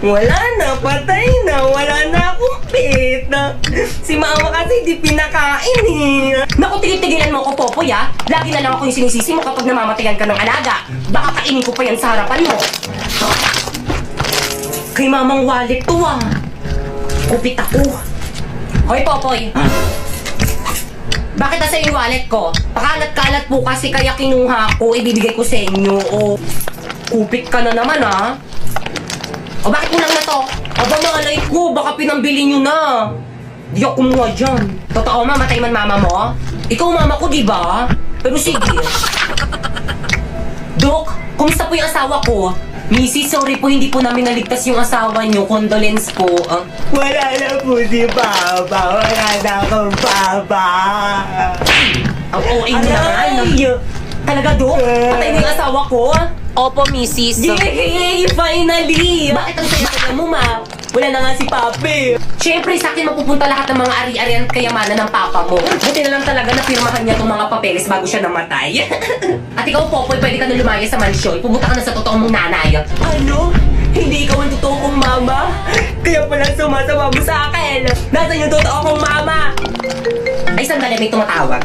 Wala na, patay na. Wala na akong peta. Si mama kasi di pinakain eh. Naku, tigil-tigilan mo ako, Popoy, ah. Lagi na lang ako yung sinisisi mo kapag namamatayan ka ng alaga. Baka kainin ko pa yan sa harapan mo. Kay mamang wallet to, ah. Kupit ako. Hoy, Popoy. Bakit nasa yung wallet ko? Pakalat-kalat po kasi kaya kinuha ko, ibibigay ko sa inyo. O, kupit ka na naman, ah. O, bakit kulang na to? Aba, malay ko, baka pinambili nyo na. Di ako kumuha dyan. Totoo, mamatay man mama mo? Ikaw mama ko, di ba? Pero sige. Dok, kumusta po yung asawa ko? Missy, sorry po, hindi po namin naligtas yung asawa nyo. Condolence po. Wala na po si Papa. Wala na akong Papa. Ang OA mo naman. Talaga, Dok? Patay mo yung asawa ko? Opo, Mrs. Yay! Finally! Bakit ang saya-saya mo, ma? Wala na nga si Papi. Siyempre, sa akin mapupunta lahat ng mga ari-arian at kayamanan ng papa mo. Buti na lang talaga na pirmahan niya itong mga papeles bago siya namatay. At ikaw, Popoy, pwede ka na lumaya sa mansyon. Pumunta ka na sa totoong mong nanay. Ano? Hindi ikaw ang totoo kong mama? Kaya pala sumasama mo sa akin. Nasaan yung totoo kong mama? Ay, sandali, may tumatawag.